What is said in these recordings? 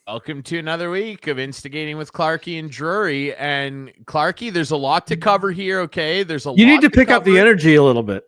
Welcome to another week of Instigating with Clarkey and Drury. And Clarkey, there's a lot to cover here, okay? There's a lot You need to pick cover. up the energy a little bit.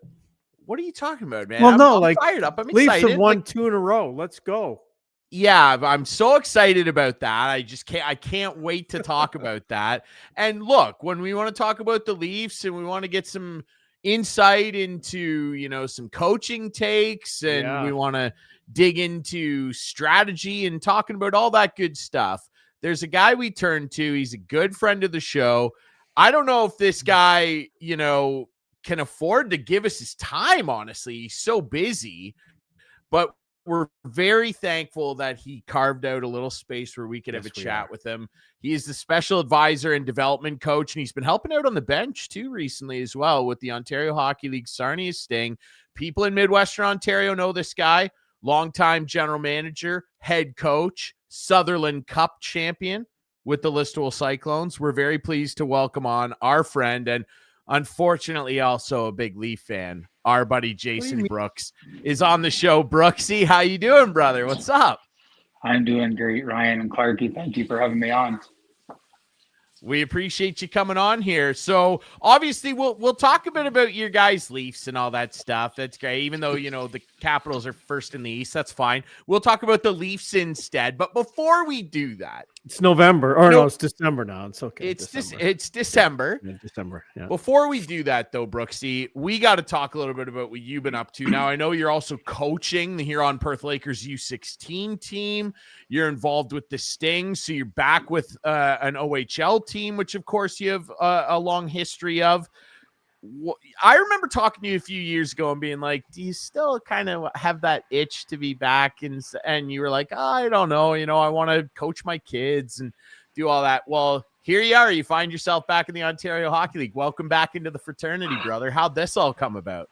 What are you talking about, man? Well, I'm fired up. I'm Leafs excited. have won 2 in a row. Let's go. Yeah, I'm so excited about that. I can't wait to talk about that. And look, when we want to talk about the Leafs and we want to get some insight into, some coaching takes and we want to dig into strategy and talking about all that good stuff. There's a guy we turn to. He's a good friend of the show. I don't know if this guy, can afford to give us his time, honestly. He's so busy, but we're very thankful that he carved out a little space where we could have a chat with him. He is the special advisor and development coach, and he's been helping out on the bench too recently as well with the Ontario Hockey League Sarnia Sting. People in Midwestern Ontario know this guy. Longtime general manager, head coach, Sutherland Cup champion with the Listowel Cyclones. We're very pleased to welcome on our friend and unfortunately also a big Leaf fan. Our buddy Jason Brooks is on the show. Brooksy, how you doing, brother? What's up? I'm doing great, Ryan and Clarkey. Thank you for having me on. We appreciate you coming on here. So obviously we'll talk a bit about your guys' Leafs and all that stuff. That's great. Even though, the Capitals are first in the East, that's fine. We'll talk about the Leafs instead. But before we do that, it's November. Or no, it's December now. It's okay. It's December. December. Yeah. Before we do that, though, Brooksy, we got to talk a little bit about what you've been up to. Now, I know you're also coaching the Huron-Perth Lakers U16 team. You're involved with the Sting, so you're back with an OHL team, which, of course, you have a long history of. I remember talking to you a few years ago and being like, do you still kind of have that itch to be back? And you were like, I don't know. I want to coach my kids and do all that. Well, here you are. You find yourself back in the Ontario Hockey League. Welcome back into the fraternity, brother. How'd this all come about?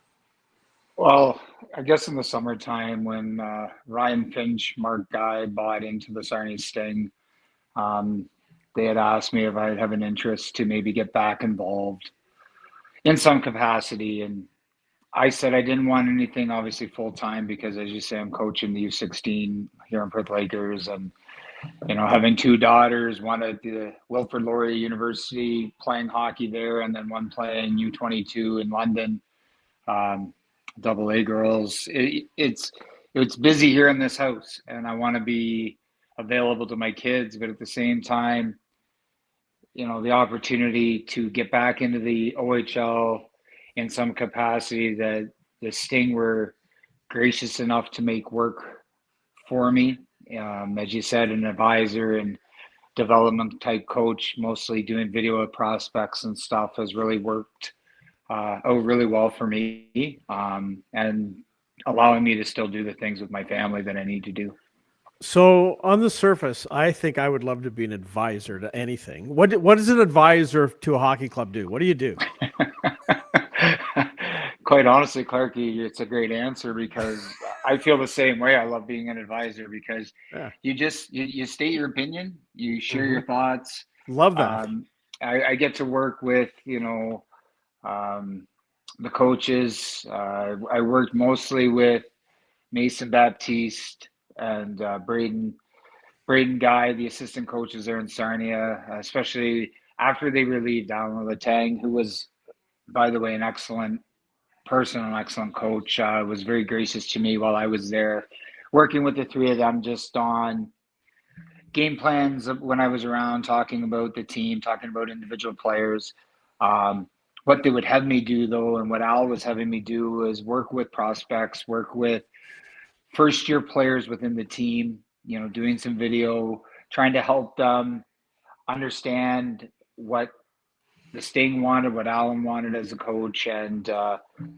Well, I guess in the summertime when Ryan Finch, Mark Guy bought into the Sarnia Sting, they had asked me if I'd have an interest to maybe get back involved in some capacity. And I said I didn't want anything obviously full-time because, as you say, I'm coaching the U16 Huron-Perth Lakers and, having 2 daughters, one at the Wilfrid Laurier University playing hockey there and then one playing U22 in London, AA girls. It's busy here in this house and I want to be available to my kids, but at the same time, the opportunity to get back into the OHL in some capacity that the Sting were gracious enough to make work for me. As you said, an advisor and development type coach, mostly doing video of prospects and stuff, has really worked out really well for me and allowing me to still do the things with my family that I need to do. So on the surface, I think I would love to be an advisor to anything. What does an advisor to a hockey club do? What do you do? Quite honestly, Clarkey, it's a great answer because I feel the same way. I love being an advisor because you state your opinion, you share your thoughts. Love that. I get to work with, the coaches. I worked mostly with Mason Baptiste and Braden Guy, the assistant coaches there in Sarnia, especially after they relieved Alan Letang, who was, by the way, an excellent person, an excellent coach, was very gracious to me while I was there, working with the 3 of them just on game plans when I was around, talking about the team, talking about individual players. What they would have me do, though, and what Al was having me do is work with prospects, work with first-year players within the team, doing some video, trying to help them understand what the Sting wanted, what Alan wanted as a coach, and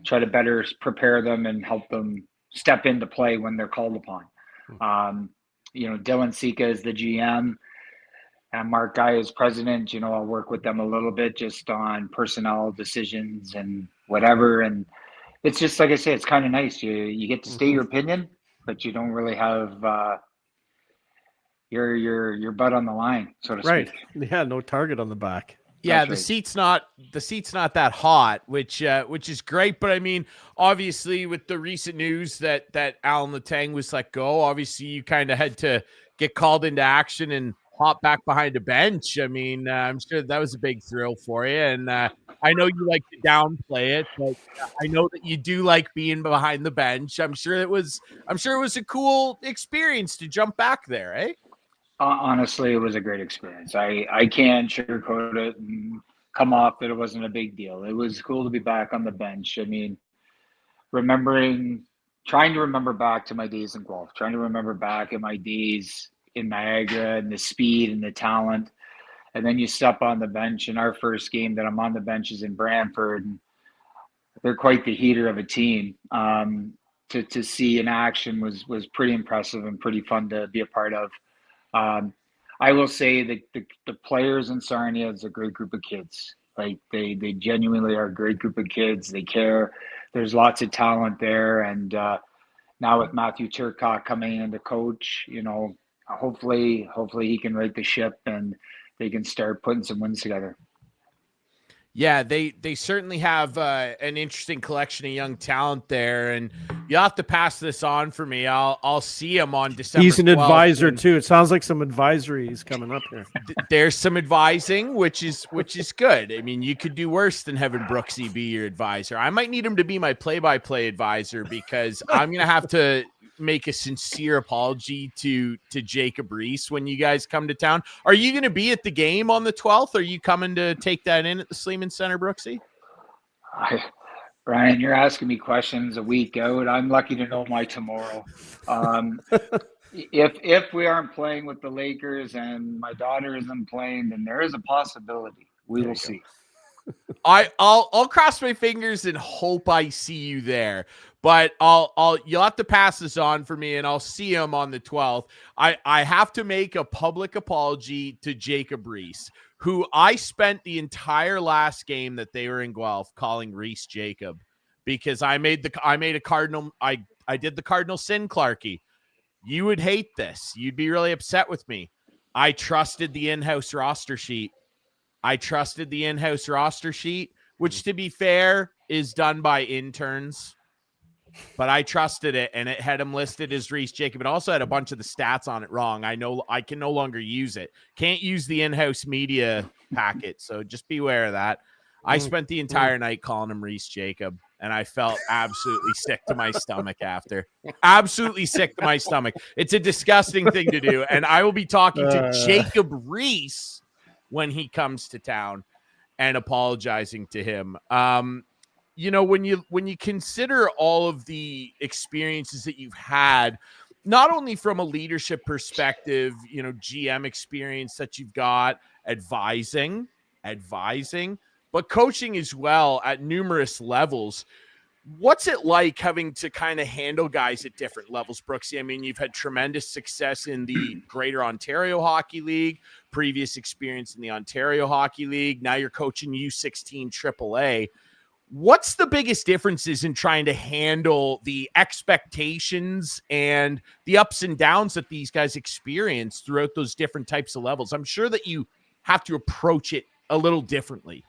try to better prepare them and help them step into play when they're called upon. Dylan Sika is the GM and Mark Guy is president. I'll work with them a little bit just on personnel decisions and whatever. And it's just, like I say, it's kind of nice. You get to state your opinion, but you don't really have your butt on the line, so to speak. Right. Yeah, no target on the back. Yeah, That's the right. seat's not that hot, which is great. But I mean, obviously, with the recent news that Alan Letang was let go, obviously you kind of had to get called into action and hop back behind a bench. I mean, I'm sure that was a big thrill for you, and I know you like to downplay it, but I know that you do like being behind the bench. I'm sure it was a cool experience to jump back there, eh? Honestly, it was a great experience. I can't sugarcoat it and come off that it wasn't a big deal. It was cool to be back on the bench. I mean, remembering, trying to remember back to my days in Guelph, trying to remember back at my days in Niagara and the speed and the talent. And then you step on the bench. In our first game that I'm on the bench is in Brantford, and they're quite the heater of a team. To see in action was pretty impressive and pretty fun to be a part of. Um, I will say that the players in Sarnia is a great group of kids. Like they genuinely are a great group of kids. They care. There's lots of talent there, and now with Matthew Turcotte coming in to coach, hopefully he can right the ship and they can start putting some wins together. Yeah, they certainly have an interesting collection of young talent there, and you'll have to pass this on for me. I'll see him on December. He's an 12th, advisor too. It sounds like some advisories coming up here. There's some advising, which is good. I mean, you could do worse than having Brooksy be your advisor. I might need him to be my play-by-play advisor because I'm gonna have to make a sincere apology to Jacob Reese when you guys come to town. Are you going to be at the game on the 12th? Are you coming to take that in at the Sleeman Center, Brooksy? Ryan, you're asking me questions a week out. I'm lucky to know my tomorrow. If we aren't playing with the Lakers and my daughter isn't playing, then there is a possibility. We will see. I'll cross my fingers and hope I see you there. But you'll have to pass this on for me, and I'll see him on the 12th. I have to make a public apology to Jacob Reese, who I spent the entire last game that they were in Guelph calling Reese Jacob, because I made a Cardinal. I did the Cardinal sin, Clarkey. You would hate this. You'd be really upset with me. I trusted the in-house roster sheet, which, to be fair, is done by interns. But I trusted it, and it had him listed as Reese Jacob. It also had a bunch of the stats on it wrong. I know I can no longer use it. Can't use the in-house media packet, so just beware of that. I spent the entire night calling him Reese Jacob, and I felt absolutely sick to my stomach after. Absolutely sick to my stomach. It's a disgusting thing to do, and I will be talking to Jacob Reese when he comes to town and apologizing to him. When you consider all of the experiences that you've had, not only from a leadership perspective, GM experience that you've got, advising, but coaching as well at numerous levels. What's it like having to kind of handle guys at different levels, Brooksy? I mean, you've had tremendous success in the Greater Ontario Hockey League, previous experience in the Ontario Hockey League. Now you're coaching U16 AAA. What's the biggest differences in trying to handle the expectations and the ups and downs that these guys experience throughout those different types of levels? I'm sure that you have to approach it a little differently.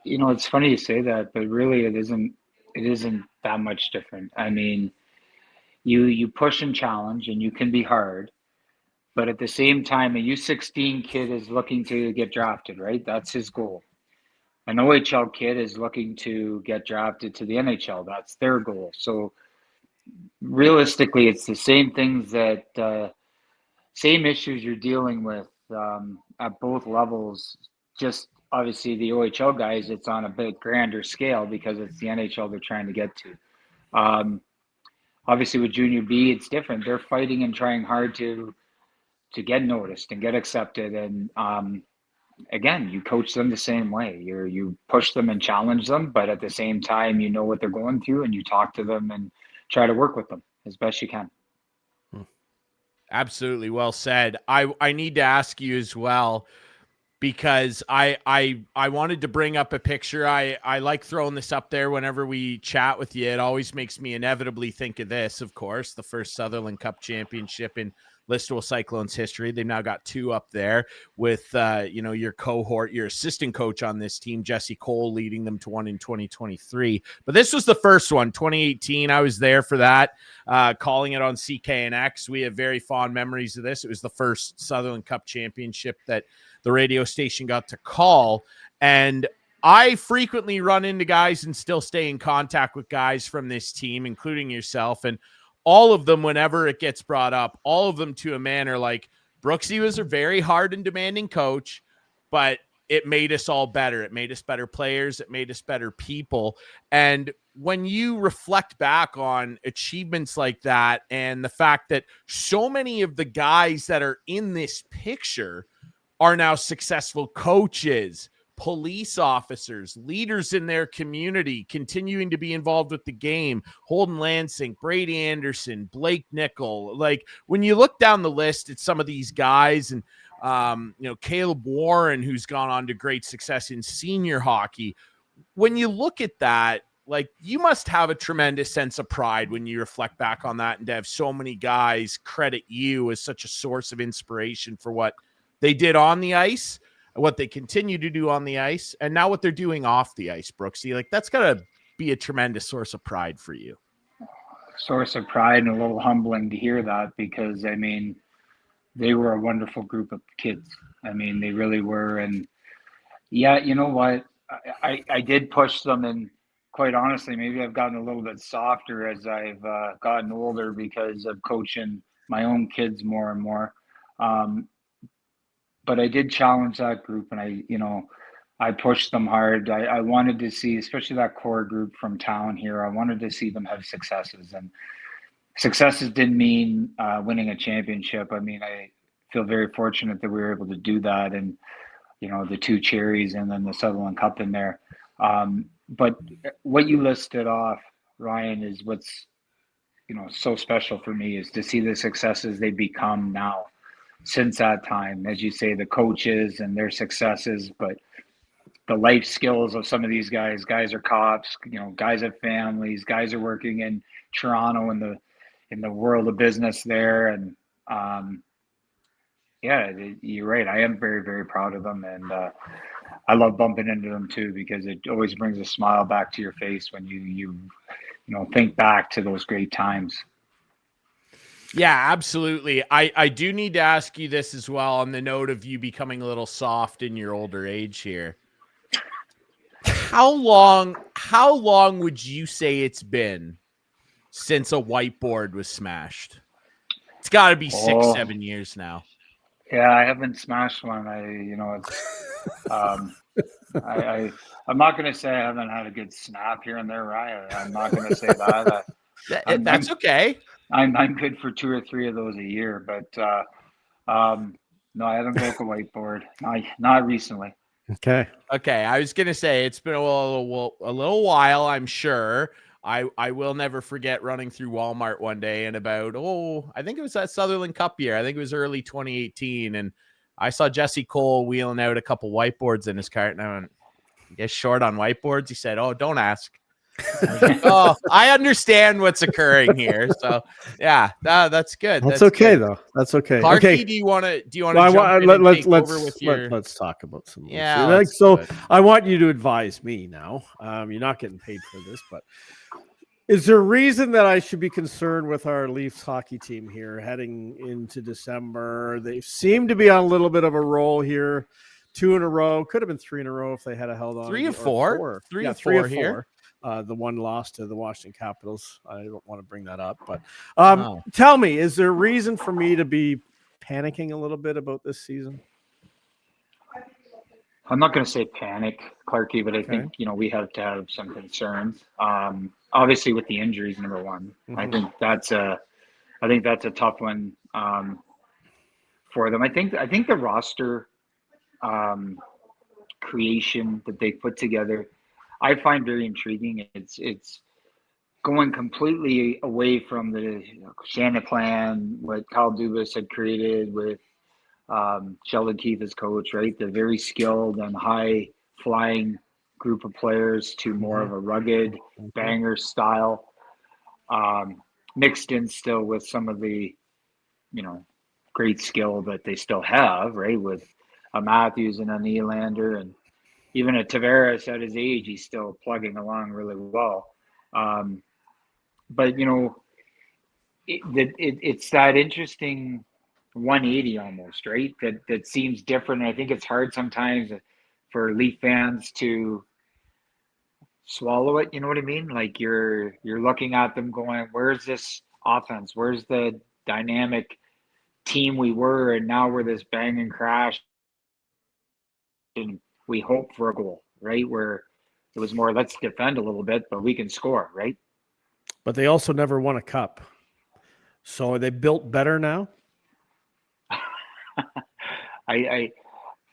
It's funny you say that, but really it isn't that much different. I mean, you push and challenge and you can be hard, but at the same time, a U16 kid is looking to get drafted, right? That's his goal. An OHL kid is looking to get drafted to the NHL. That's their goal. So realistically, it's the same things same issues you're dealing with at both levels. Just obviously the OHL guys, it's on a bit grander scale because it's the NHL they're trying to get to. Obviously with Junior B, it's different. They're fighting and trying hard to get noticed and get accepted. And again, you coach them the same way. You push them and challenge them, but at the same time, you know what they're going through and you talk to them and try to work with them as best you can. Absolutely. Well said. I need to ask you as well, because I wanted to bring up a picture. I like throwing this up there whenever we chat with you. It always makes me inevitably think of this, of course, the first Sutherland Cup championship in Listowel Cyclones history. They've now got 2 up there with, your cohort, your assistant coach on this team, Jesse Cole, leading them to one in 2023. But this was the first one, 2018. I was there for that, calling it on CKNX. We have very fond memories of this. It was the first Sutherland Cup championship that the radio station got to call. And I frequently run into guys and still stay in contact with guys from this team, including yourself. And all of them, whenever it gets brought up, all of them to a man are like, Brooksy was a very hard and demanding coach, but it made us all better. It made us better players. It made us better people. And when you reflect back on achievements like that and the fact that so many of the guys that are in this picture are now successful coaches, police officers, leaders in their community, continuing to be involved with the game, Holden Lansing, Brady Anderson, Blake Nickel. Like, when you look down the list at some of these guys, and Caleb Warren, who's gone on to great success in senior hockey, when you look at that, like, you must have a tremendous sense of pride when you reflect back on that, and to have so many guys credit you as such a source of inspiration for what they did on the ice, what they continue to do on the ice, and now what they're doing off the ice, Brooksy. Like, that's got to be a tremendous source of pride for you. Source of pride, and a little humbling to hear that, because, I mean, they were a wonderful group of kids. I mean, they really were. And yeah, you know what? I did push them, and quite honestly, maybe I've gotten a little bit softer as I've gotten older because of coaching my own kids more and more. But I did challenge that group, and I pushed them hard. I wanted to see, especially that core group from town here, I wanted to see them have successes. And successes didn't mean winning a championship. I mean, I feel very fortunate that we were able to do that, and, the 2 cherries and then the Sutherland Cup in there. But what you listed off, Ryan, is what's, so special for me, is to see the successes they've become now. Since that time, as you say, the coaches and their successes, but the life skills of some of these guys are cops, guys have families, guys are working in Toronto in the world of business there. And you're right. I am very, very proud of them. And I love bumping into them too, because it always brings a smile back to your face when you think back to those great times. Yeah, absolutely. I do need to ask you this as well, on the note of you becoming a little soft in your older age here. How long would you say it's been since a whiteboard was smashed? It's got to be 6-7 years now. Yeah, I haven't smashed one. I'm not going to say I haven't had a good snap here and there, Ryan. I'm not going to say that. That's okay. I'm good for 2 or 3 of those a year, but no, I haven't broke a whiteboard. Not recently. Okay. I was gonna say it's been a little while. I'm sure. I will never forget running through Walmart one day, and I think it was that Sutherland Cup year. I think it was early 2018, and I saw Jesse Cole wheeling out a couple whiteboards in his cart, and I went, "You guys short on whiteboards?" He said, "Oh, don't ask." I understand what's occurring here. So yeah, that's good. That's okay good. Though. That's okay. Clarkey, okay. Do you want to let's talk about some. Yeah. I want you to advise me now. You're not getting paid for this, but is there a reason that I should be concerned with our Leafs hockey team here heading into December? They seem to be on a little bit of a roll here. 2 in a row, could have been 3 in a row if they had held on. 3 or 4. 3 or 4 here. The one loss to the Washington Capitals. I don't want to bring that up, but tell me, is there a reason for me to be panicking a little bit about this season? I'm not going to say panic, Clarkey, but I think, we have to have some concerns. Obviously with the injuries, number one. Mm-hmm. I think that's a tough one for them. I think the roster creation that they put together, I find very intriguing. It's going completely away from the Shannon plan, what Kyle Dubas had created with Sheldon Keefe as coach, right? The very skilled and high flying group of players to more of a rugged banger style, mixed in still with some of the, great skill that they still have, right? With a Matthews and a Nylander, and even a Tavares at his age, he's still plugging along really well. But it's that interesting 180 almost, right? That seems different. I think it's hard sometimes for Leaf fans to swallow it. You know what I mean? Like you're looking at them going, "Where's this offense? Where's the dynamic team we were, and now we're this bang and crash, and we hope for a goal, right? Where it was more, let's defend a little bit, but we can score, right?" But they also never won a cup. So are they built better now? I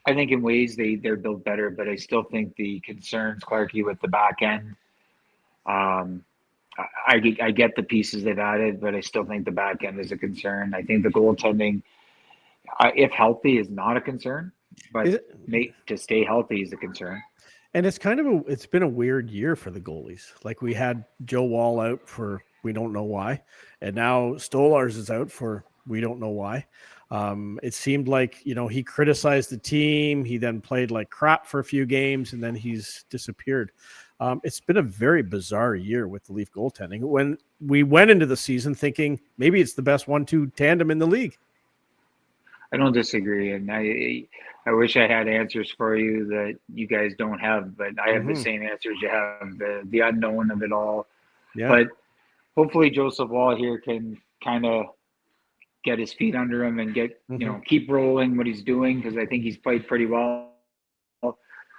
think in ways they're built better, but I still think the concerns, Clarkey, with the back end. I get the pieces they've added, but I still think the back end is a concern. I think the goaltending, if healthy, is not a concern, but to stay healthy is a concern. And it's it's been a weird year for the goalies. Like we had Joe Wall out for we don't know why, and now Stolarz is out for we don't know why. It seemed like, he criticized the team. He then played like crap for a few games, and then he's disappeared. It's been a very bizarre year with the Leaf goaltending. When we went into the season thinking maybe it's the best 1-2 tandem in the league. I don't disagree, and I wish I had answers for you that you guys don't have, but I have the same answers you have, the unknown of it all. Yeah. But hopefully Joseph Wall here can kind of get his feet under him and get, keep rolling what he's doing, because I think he's played pretty well.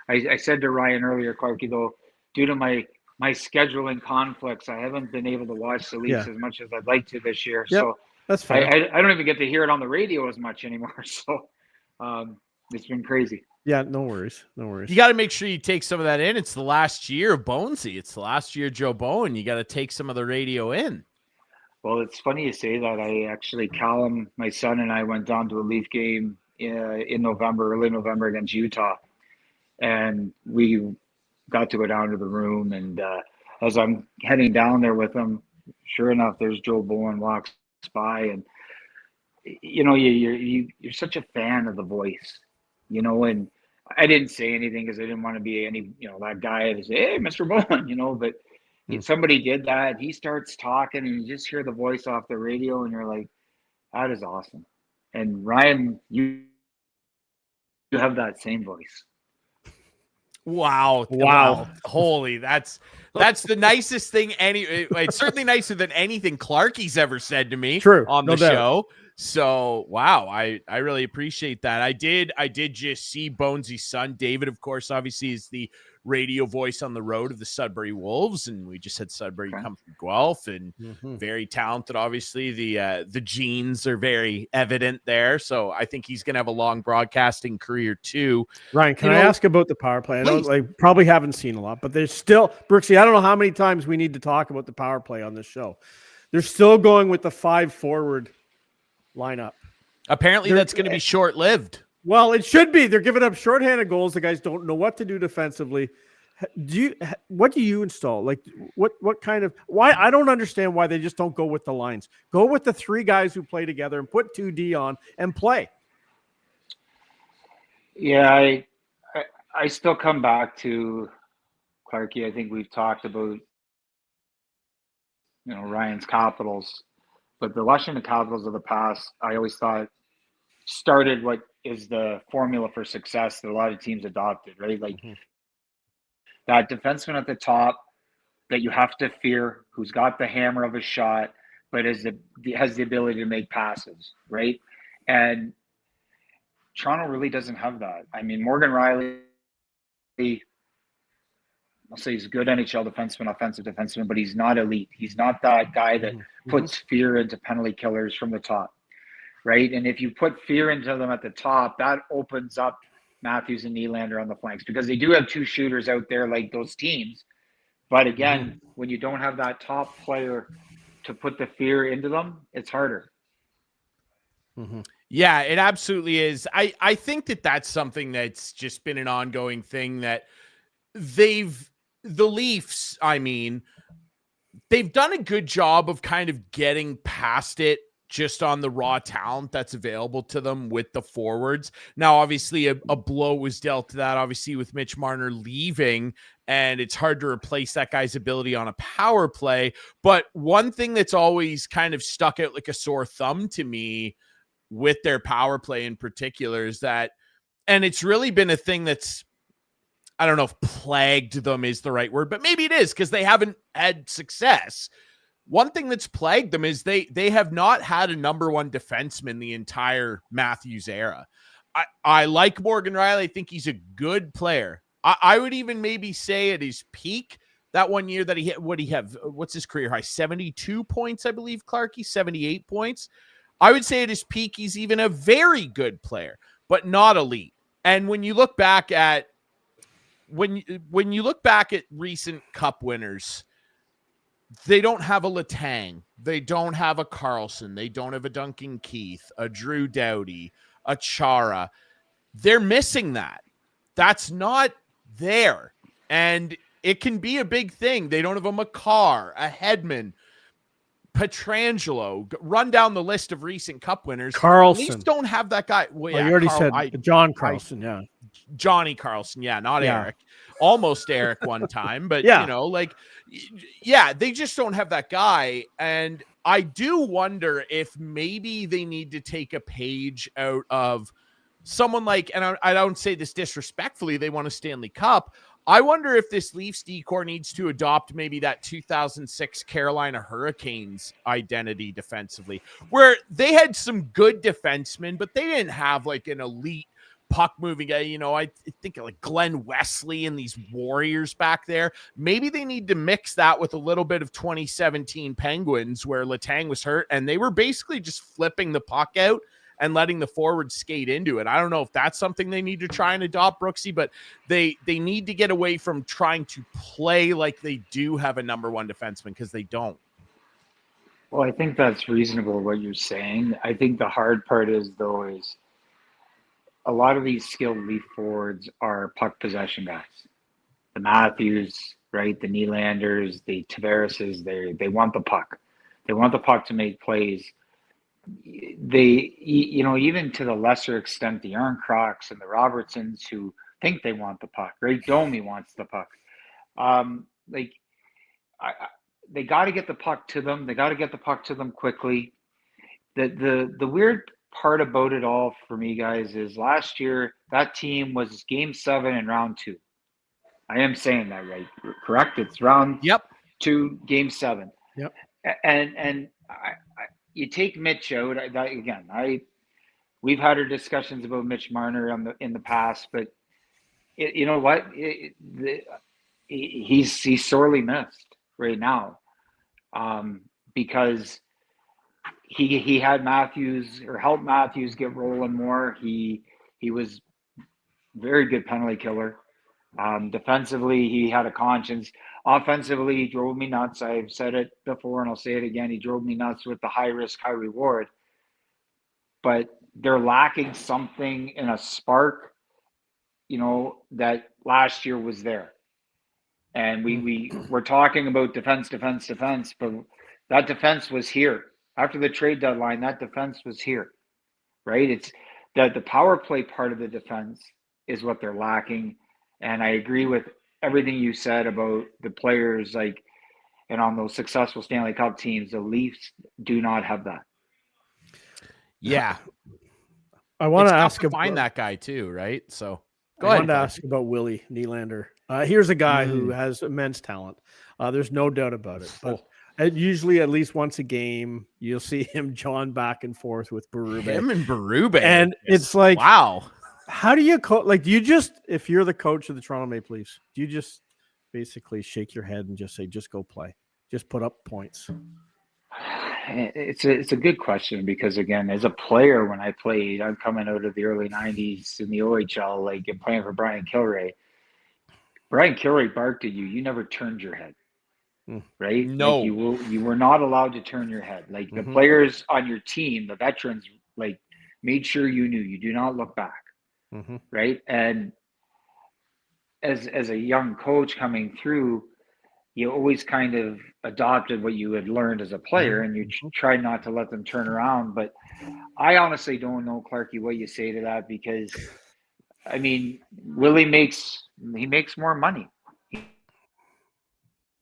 I said to Ryan earlier, Clarkey, though, due to my scheduling conflicts, I haven't been able to watch the Leafs as much as I'd like to this year. Yep, so that's fair. I don't even get to hear it on the radio as much anymore. So it's been crazy. Yeah, no worries. You got to make sure you take some of that in. It's the last year of Bonesy. It's the last year of Joe Bowen. You got to take some of the radio in. Well, it's funny you say that. I actually, Callum, my son, and I went down to a Leaf game in November, early November against Utah. And we got to go down to the room. And as I'm heading down there with him, sure enough, there's Joe Bowen walks by. And, you're such a fan of the voice, and I didn't say anything because I didn't want to be any, that guy to say, "Hey, Mr. Bowen," but somebody did that. He starts talking and you just hear the voice off the radio and you're like, that is awesome. And Ryan, you have that same voice. Wow. Holy, that's the nicest thing. It's certainly nicer than anything Clarkey's ever said to me on the show. So, wow, I really appreciate that. I did just see Bonesy's son, David, of course, obviously is the radio voice on the road of the Sudbury Wolves, and we just had Sudbury come from Guelph, and very talented. Obviously, the genes are very evident there. So I think he's going to have a long broadcasting career too. Ryan, can I ask about the power play? I know I probably haven't seen a lot, but there's still Brooksy. I don't know how many times we need to talk about the power play on this show. They're still going with the 5 forward lineup. Apparently, that's going to be short-lived. Well, it should be. They're giving up shorthanded goals. The guys don't know what to do defensively. What do you install? Like what kind of why? I don't understand why they just don't go with the lines. Go with the 3 guys who play together and put 2D on and play. Yeah, I still come back to Clarkey. I think we've talked about Ryan's Capitals, but the Washington Capitals of the past, I always thought started what is the formula for success that a lot of teams adopted, right? Like that defenseman at the top that you have to fear, who's got the hammer of a shot, but has the ability to make passes, right? And Toronto really doesn't have that. I mean, Morgan Riley, I'll say he's a good NHL defenseman, offensive defenseman, but he's not elite. He's not that guy that puts fear into penalty killers from the top, right? And if you put fear into them at the top, that opens up Matthews and Nylander on the flanks, because they do have 2 shooters out there like those teams. But again, when you don't have that top player to put the fear into them, it's harder. Mm-hmm. Yeah, it absolutely is. I think that's something that's just been an ongoing thing that the Leafs, I mean, they've done a good job of kind of getting past it just on the raw talent that's available to them with the forwards. Now, obviously, a blow was dealt to that, obviously, with Mitch Marner leaving, and it's hard to replace that guy's ability on a power play. But one thing that's always kind of stuck out like a sore thumb to me with their power play in particular is that, and it's really been a thing that's, I don't know if plagued them is the right word, but maybe it is because they haven't had success. One thing that's plagued them is they have not had a number one defenseman the entire Matthews era. I like Morgan Riley. I think he's a good player. I would even maybe say at his peak, that one year that he hit, what's his career high? 72 points, I believe, Clarkey, 78 points. I would say at his peak, he's even a very good player, but not elite. And when you look back at recent cup winners, they don't have a Letang. They don't have a Carlson. They don't have a Duncan Keith, a Drew Doughty, a Chara. They're missing that. That's not there. And it can be a big thing. They don't have a Makar, a Hedman, Pietrangelo. Run down the list of recent cup winners. Carlson. Leafs don't have that guy. Well, you already said John Carlson, yeah. Johnny Carlson, not Eric. Almost Eric one time, but they just don't have that guy. And I do wonder if maybe they need to take a page out of someone like, and I don't say this disrespectfully, they won a Stanley Cup. I wonder if this Leafs decor needs to adopt maybe that 2006 Carolina Hurricanes identity defensively, where they had some good defensemen, but they didn't have like an elite puck moving guy. I think like Glenn Wesley and these Warriors back there. Maybe they need to mix that with a little bit of 2017 Penguins where Letang was hurt and they were basically just flipping the puck out and letting the forward skate into it. I don't know if that's something they need to try and adopt, Brooksy, but they need to get away from trying to play like they do have a number one defenseman, because they don't. Well, I think that's reasonable what you're saying. I think the hard part is a lot of these skilled Leaf forwards are puck possession guys. The Matthews, right? The Nylanders, the Tavarises, they want the puck. They want the puck to make plays. They, even to the lesser extent, the Arncrocks and the Robertsons who think they want the puck, right? Domi wants the puck. They got to get the puck to them. They got to get the puck to them quickly. The weird part about it all for me, guys, is last year that team was Game 7 in round 2. I am saying that right, correct? It's round 2, Game 7. Yep. And you take Mitch out. We've had our discussions about Mitch Marner in the past, but you know what? He's sorely missed right now, because he had Matthews, or helped Matthews get rolling more. He was very good penalty killer. Defensively, he had a conscience. Offensively, he drove me nuts. I've said it before and I'll say it again. He drove me nuts with the high risk, high reward. But they're lacking something in a spark, that last year was there. And we're talking about defense, but that defense was here. After the trade deadline, that defense was here, right? It's that the power play part of the defense is what they're lacking. And I agree with everything you said about the players, and on those successful Stanley Cup teams, the Leafs do not have that. Yeah. I want to ask about find that guy too, right? So I wanted to ask about Willie Nylander. Here's a guy who has immense talent. There's no doubt about it. But usually at least once a game, you'll see him jawing back and forth with Berube. Him and Berube. And it's like, wow. How do you do you just, if you're the coach of the Toronto Maple Leafs, do you just basically shake your head and just say, just go play, just put up points? It's a good question, because again, as a player, when I played, I'm coming out of the early 90s in the OHL, and playing for Brian Kilray. Brian Kilray barked at you. You never turned your head, right? No. You were not allowed to turn your head. The players on your team, the veterans, like made sure you knew, you do not look back. Right. And as a young coach coming through, you always kind of adopted what you had learned as a player, and you tried not to let them turn around. But I honestly don't know, Clarkey, what you say to that, because I mean, Willie makes more money.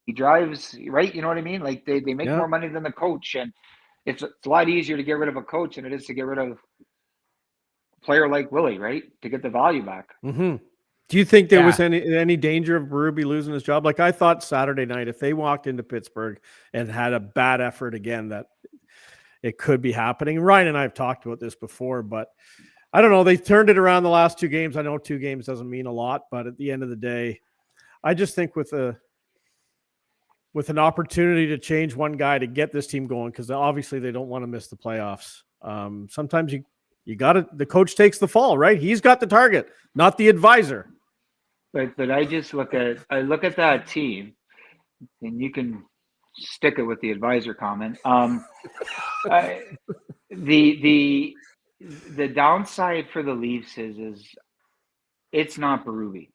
He drives, right? You know what I mean? Like they make more money than the coach, and it's a lot easier to get rid of a coach than it is to get rid of a player like Willie, right? To get the value back. Do you think there was any danger of Berube losing his job? Like I thought Saturday night, if they walked into Pittsburgh and had a bad effort again, that it could be happening. Ryan and I have talked about this before, but I don't know. They turned it around the last 2 games. I know 2 games doesn't mean a lot, but at the end of the day, I just think with an opportunity to change one guy to get this team going, because obviously they don't want to miss the playoffs. Sometimes you got to, the coach takes the fall, right? He's got the target, not the advisor. But I just look at that team, and you can stick it with the advisor comment. The downside for the Leafs is it's not Berube.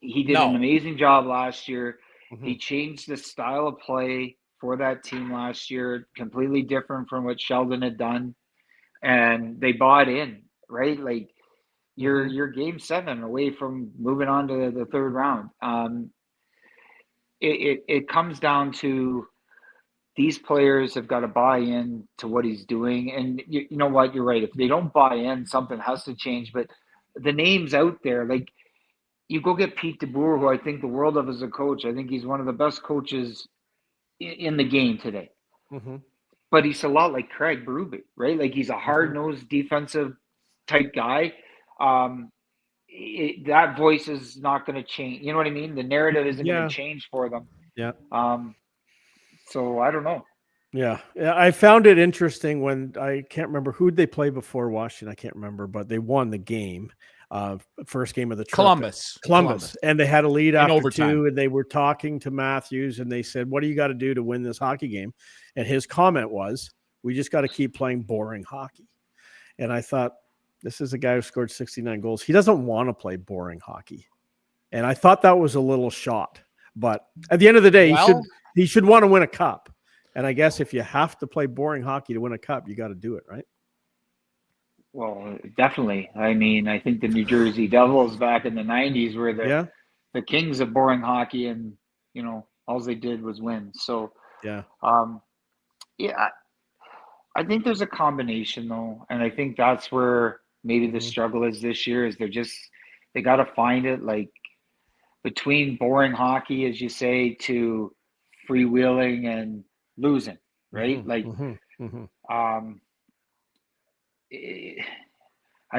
He did an amazing job last year. He changed the style of play for that team last year, completely different from what Sheldon had done, and they bought in, right? Like you're game 7 away from moving on to the 3rd round. It comes down to these players have got to buy in to what he's doing, and you know what? You're right. If they don't buy in, something has to change. But the names out there, like. You go get Pete DeBoer, who I think the world of as a coach. I think he's one of the best coaches in the game today. But he's a lot like Craig Berube, right? Like he's a hard-nosed defensive type guy. That voice is not going to change. You know what I mean? The narrative isn't going to change for them. So I don't know. Yeah, I found it interesting when I can't remember who they play before Washington. I can't remember, but they won the game. First game of the trip. Columbus, and they had a lead after overtime. 2, and they were talking to Matthews, and they said, "What do you got to do to win this hockey game?" And his comment was, "We just got to keep playing boring hockey." And I thought, this is a guy who scored 69 goals. He doesn't want to play boring hockey, and I thought that was a little shot. But at the end of the day, he should want to win a cup. And I guess if you have to play boring hockey to win a cup, you got to do it, right? Well, definitely. I mean, I think the New Jersey Devils back in the 90s were the kings of boring hockey, and, you know, all they did was win. So, I think there's a combination, though, and I think that's where maybe the struggle is this year is they got to find it, like, between boring hockey, as you say, to freewheeling and losing, right? I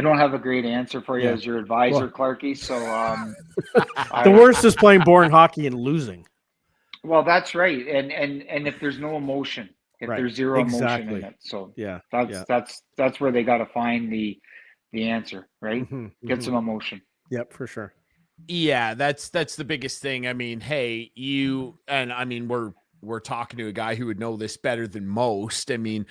don't have a great answer for you as your advisor, Clarkey. So the worst is playing boring hockey and losing. Well, that's right, and if there's no emotion, there's zero emotion in it, so that's where they got to find the answer, right? Get some emotion. Yep, for sure. Yeah, that's the biggest thing. I mean, hey, we're talking to a guy who would know this better than most. I mean,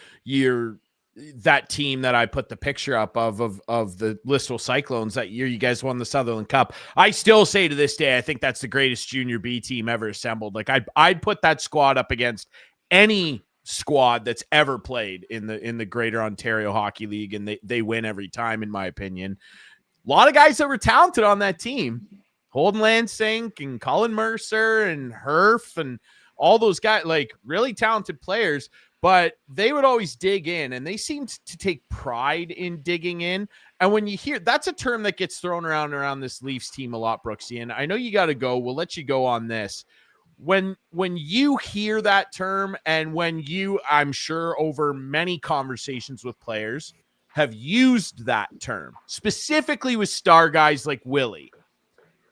that team that I put the picture up of the Listowel Cyclones that year, you guys won the Sutherland Cup. I still say to this day, I think that's the greatest junior B team ever assembled. Like I'd put that squad up against any squad that's ever played in the Greater Ontario Hockey League, and they win every time, in my opinion. A lot of guys that were talented on that team, Holden Lansink and Colin Mercer and Herf and all those guys, like really talented players. But they would always dig in, and they seemed to take pride in digging in. And when you hear, that's a term that gets thrown around this Leafs team a lot, Brooksy. And I know you got to go. We'll let you go on this. When you hear that term, and when you, I'm sure over many conversations with players, have used that term, specifically with star guys like Willie,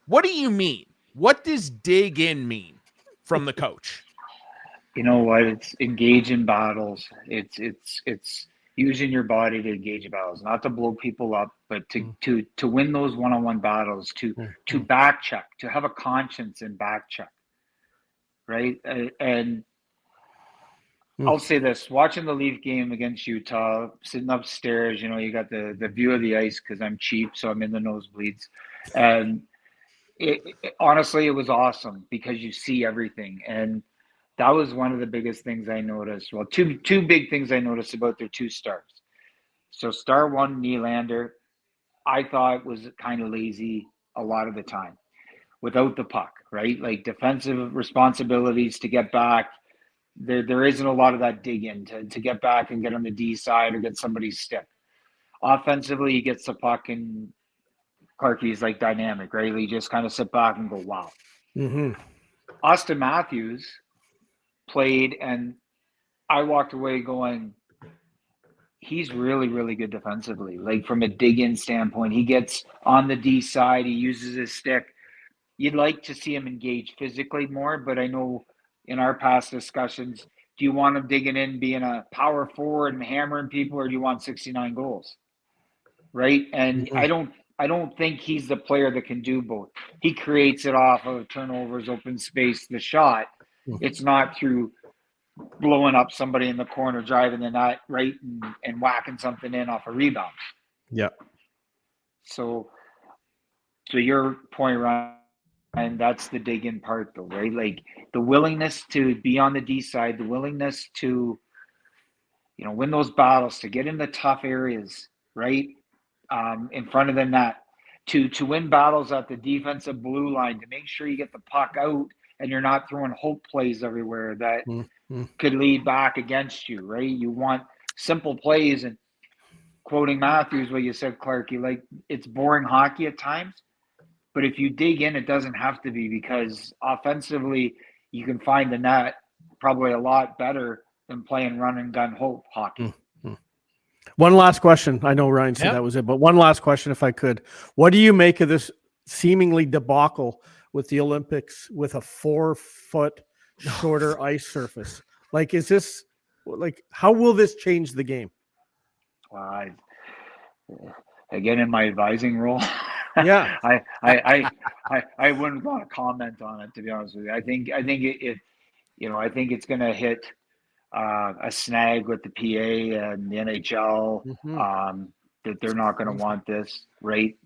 what do you mean? What does dig in mean from the coach? You know what? It's engage in battles. It's using your body to engage in battles, not to blow people up, but to win those one-on-one battles, to back check, to have a conscience in back check, right? And I'll say this, watching the Leaf game against Utah, sitting upstairs, you got the view of the ice because I'm cheap, so I'm in the nosebleeds. And honestly, it was awesome because you see everything. And that was one of the biggest things I noticed. Well, two big things I noticed about their two stars. So star one, Nylander, I thought was kind of lazy a lot of the time without the puck, right? Like defensive responsibilities to get back. There isn't a lot of that dig in to get back and get on the D side or get somebody's stick. Offensively, he gets the puck and Clarkey's like dynamic, right? He just kind of sit back and go, wow. Mm-hmm. Austin Matthews played, and I walked away going, he's really, really good defensively. Like from a dig-in standpoint, he gets on the D side, he uses his stick. You'd like to see him engage physically more, but I know in our past discussions, do you want him digging in, being a power forward and hammering people, or do you want 69 goals? Right? And Mm-hmm. I don't think he's the player that can do both. He creates it off of turnovers, open space, the shot. It's not through blowing up somebody in the corner, driving the net, right, and whacking something in off a rebound. Yeah. So your point, Ryan, that's the dig in part, though, right? Like the willingness to be on the D side, the willingness to, win those battles, to get in the tough areas, right, in front of the net, to win battles at the defensive blue line, to make sure you get the puck out and you're not throwing hope plays everywhere that could lead back against you, right? You want simple plays. And quoting Matthews, what you said, Clarkey, like it's boring hockey at times, but if you dig in, it doesn't have to be, because offensively you can find the net probably a lot better than playing run and gun hope hockey. One last question. I know Ryan said that was it, but one last question, if I could. What do you make of this seemingly debacle with the Olympics with a 4-foot shorter ice surface? Like, is this how will this change the game? Again, in my advising role, yeah, I wouldn't want to comment on it, to be honest with you. I think I think it's going to hit a snag with the PA and the NHL. That they're not going to want this, right?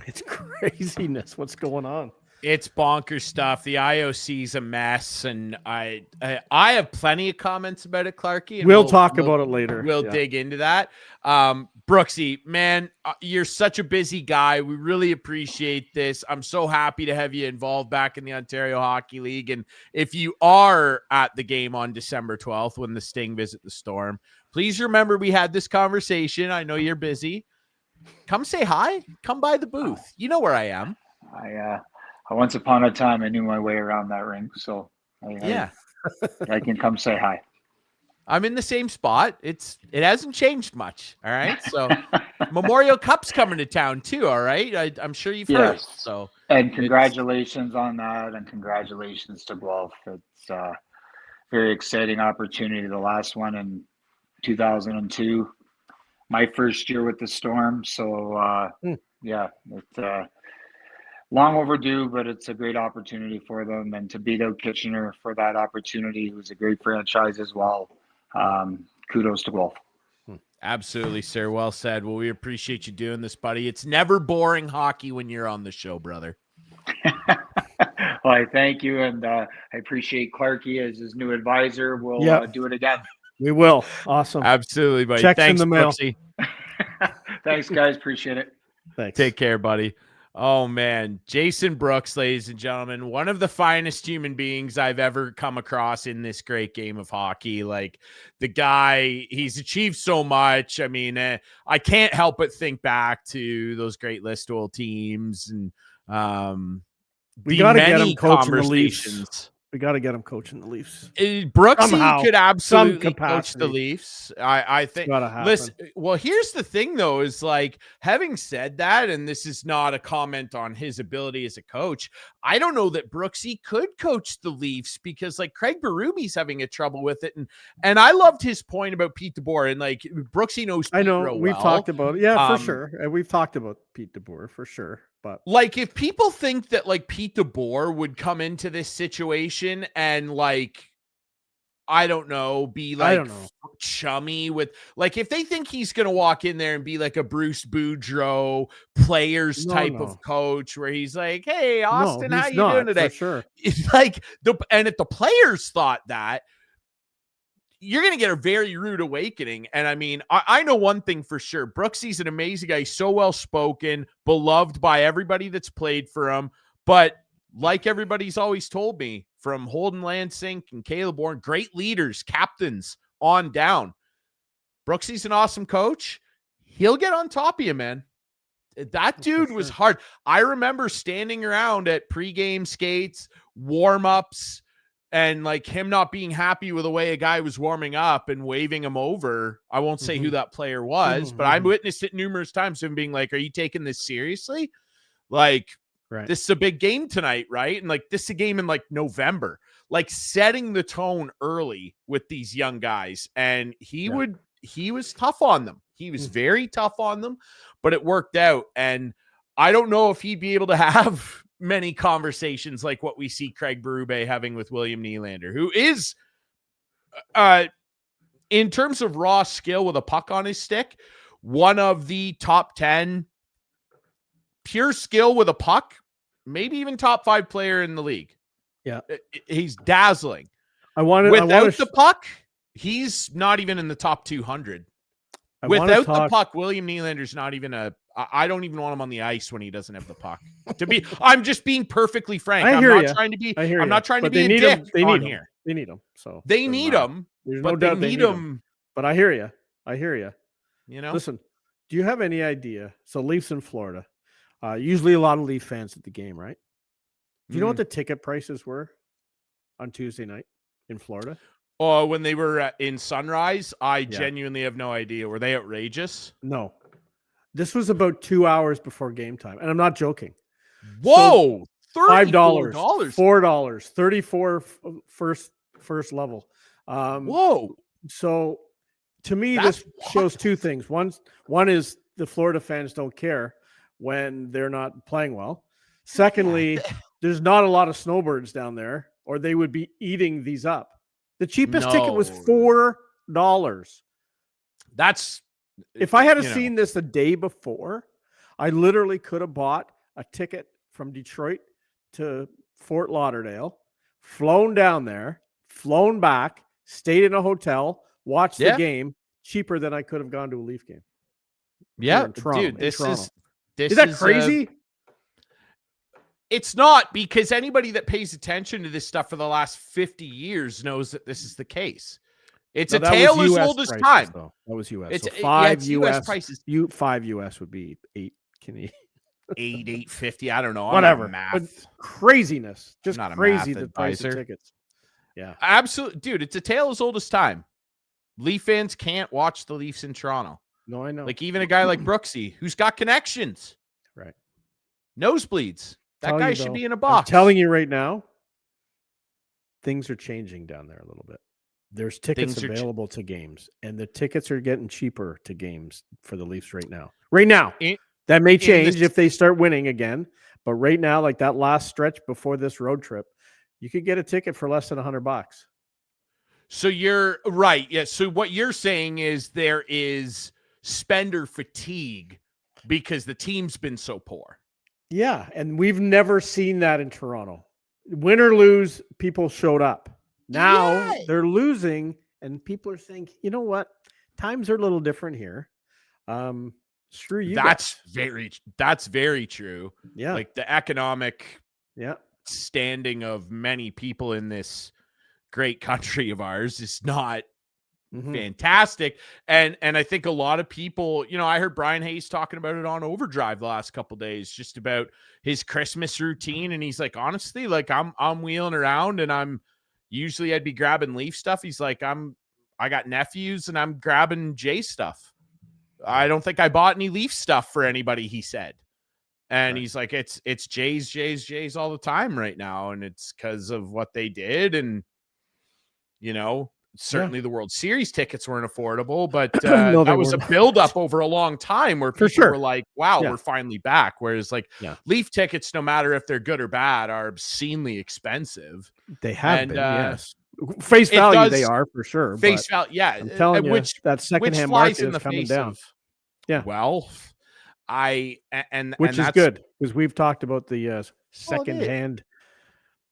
It's craziness. What's going on? It's bonkers stuff. The IOC's a mess, and I have plenty of comments about it, Clarkey. And we'll talk about it later. We'll dig into that. Brooksy, man, you're such a busy guy. We really appreciate this. I'm so happy to have you involved back in the Ontario Hockey League. And if you are at the game on December 12th when the Sting visit the Storm, please remember we had this conversation. I know you're busy. Come say hi. Come by the booth. You know where I am. Once upon a time, I knew my way around that rink, so I can come say hi. I'm in the same spot. It hasn't changed much. All right. So Memorial Cup's coming to town too. All right. I'm sure you've heard. So and congratulations on that, and congratulations to Guelph. It's a very exciting opportunity. The last one in 2002, my first year with the Storm. So it's long overdue, but it's a great opportunity for them, and to beat out Kitchener for that opportunity, who's a great franchise as well. Kudos to Guelph. Absolutely, sir. Well said. Well, we appreciate you doing this, buddy. It's never boring hockey when you're on the show, brother. Well, I thank you, and I appreciate Clarkey as his new advisor. We'll do it again. We will. Awesome. Absolutely, buddy. Checks Thanks, in the mail. Brooksy. Thanks, guys. Appreciate it. Thanks. Take care, buddy. Oh, man. Jason Brooks, ladies and gentlemen, one of the finest human beings I've ever come across in this great game of hockey. Like, the guy, he's achieved so much. I mean, I can't help but think back to those great Listowel teams and we got to get him coaching the Leafs. We got to get him coaching the Leafs. Brooksy could absolutely coach the Leafs. I think. Listen, well, here's the thing, though, is like, having said that, and this is not a comment on his ability as a coach, I don't know that Brooksy could coach the Leafs because, like, Craig Berube's having a trouble with it, and I loved his point about Pete DeBoer, and like Brooksy knows. Pete real we've well. talked about it, for sure, and we've talked about Pete DeBoer for sure. But like, if people think that like Pete DeBoer would come into this situation and like, I don't know, be like chummy with, like, if they think he's going to walk in there and be like a Bruce Boudreau players type of coach where he's like, hey, Austin, how you doing today? For sure. It's like and if the players thought that, you're going to get a very rude awakening. And I mean, I know one thing for sure. Brooksy's an amazing guy. He's so well-spoken, beloved by everybody that's played for him. But like everybody's always told me, from Holden Lansing and Caleb Warren, great leaders, captains on down. Brooksy's an awesome coach. He'll get on top of you, man. That dude was hard. I remember standing around at pregame skates, warm-ups, and like him not being happy with the way a guy was warming up and waving him over. I won't say who that player was, but I witnessed it numerous times. Him being like, are you taking this seriously? Like, this is a big game tonight, right? And like, this is a game in like November, like setting the tone early with these young guys. And he was tough on them. He was very tough on them, but it worked out. And I don't know if he'd be able to have many conversations like what we see Craig Berube having with William Nylander, who is, in terms of raw skill with a puck on his stick, one of the top 10 pure skill with a puck, maybe even top 5 player in the league. Yeah. He's dazzling. Without the puck, he's not even in the top 200. Without the puck, William Nylander's not even I don't even want him on the ice when he doesn't have the puck. I'm just being perfectly frank. I'm not trying to be a dick on here. They need him. So they need him. There's no doubt they need him. But I hear you. You know, listen, do you have any idea? So Leafs in Florida, usually a lot of Leaf fans at the game, right? Do you know what the ticket prices were on Tuesday night in Florida? Oh, when they were in Sunrise, I genuinely have no idea. Were they outrageous? No. This was about 2 hours before game time. And I'm not joking. Whoa. So $5, $4, 34 first level. Whoa. So to me, this shows two things. One is the Florida fans don't care when they're not playing well. Secondly, there's not a lot of snowbirds down there, or they would be eating these up. The cheapest ticket was $4. That's, if I had seen this the day before, I literally could have bought a ticket from Detroit to Fort Lauderdale, flown down there, flown back, stayed in a hotel, watched the game cheaper than I could have gone to a Leaf game. Yeah, Toronto, dude, this is that crazy? It's not, because anybody that pays attention to this stuff for the last 50 years knows that this is the case. It's a tale as old as time. Though. That was US. It's so 5 US prices. 5 US would be 8 Canadian. 850. I don't know. Whatever. Math. But craziness. Just not crazy the price of tickets. Yeah. Absolutely. Dude, it's a tale as old as time. Leaf fans can't watch the Leafs in Toronto. No, I know. Like even a guy like Brooksy, who's got connections. Right. Nosebleeds. That guy should be in a box. I'm telling you right now, things are changing down there a little bit. There's tickets available to games, and the tickets are getting cheaper to games for the Leafs right now. That may change if they start winning again, but right now, like that last stretch before this road trip, you could get a ticket for less than $100. So you're right. Yeah. So what you're saying is there is spender fatigue because the team's been so poor. Yeah, and we've never seen that in Toronto. Win or lose, people showed up. Now they're losing, and people are saying, you know what? Times are a little different here. Screw you. That's very true. Yeah. Like the economic standing of many people in this great country of ours is not fantastic. And I think a lot of people, I heard Brian Hayes talking about it on Overdrive the last couple of days, just about his Christmas routine. And he's like, honestly, like I'm wheeling around and I'd be grabbing Leaf stuff. He's like, I got nephews and I'm grabbing Jay stuff. I don't think I bought any Leaf stuff for anybody, he said. And he's like, it's Jays all the time right now. And it's because of what they did. And, certainly the World Series tickets weren't affordable, but that was a buildup over a long time where people were like, wow, we're finally back. Whereas Leaf tickets, no matter if they're good or bad, are obscenely expensive. They have been, yes. Face value, they are for sure. Face value, yeah. I'm telling you, that secondhand market is coming down. Yeah. Well, which is good because we've talked about the secondhand.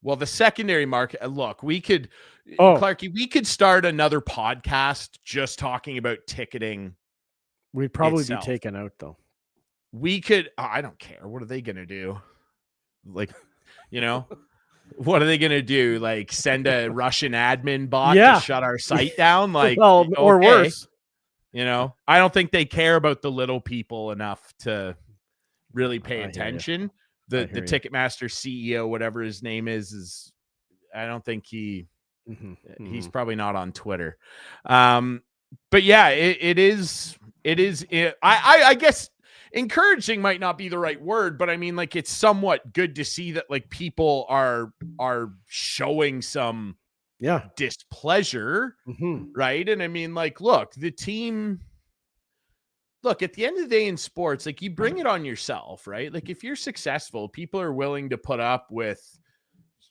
Well, the secondary market. Look, Clarkey, we could start another podcast just talking about ticketing. We'd probably be taken out though. We could. I don't care. What are they going to do? Like, what are they going to do? Like send a Russian admin bot to shut our site down? Like, or worse. I don't think they care about the little people enough to really pay attention. The Ticketmaster CEO, whatever his name is I don't think he's probably not on Twitter. But yeah, it is. I guess encouraging might not be the right word, but I mean, like, it's somewhat good to see that like people are showing some displeasure, right? And I mean, like, look, the team. Look, at the end of the day in sports, like, you bring it on yourself, right? Like, if you're successful, people are willing to put up with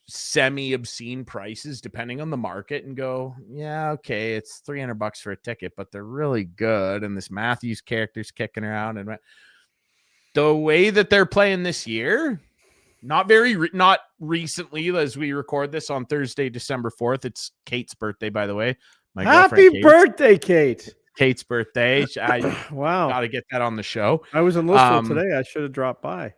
semi-obscene prices depending on the market and go, yeah, okay, it's $300 for a ticket, but they're really good. And this Matthews character's kicking around. And the way that they're playing this year, not recently, as we record this on Thursday, December 4th. It's Kate's birthday, by the way. Happy birthday, Kate. Kate's birthday. Wow. Got to get that on the show. I was in Louisville today. I should have dropped by.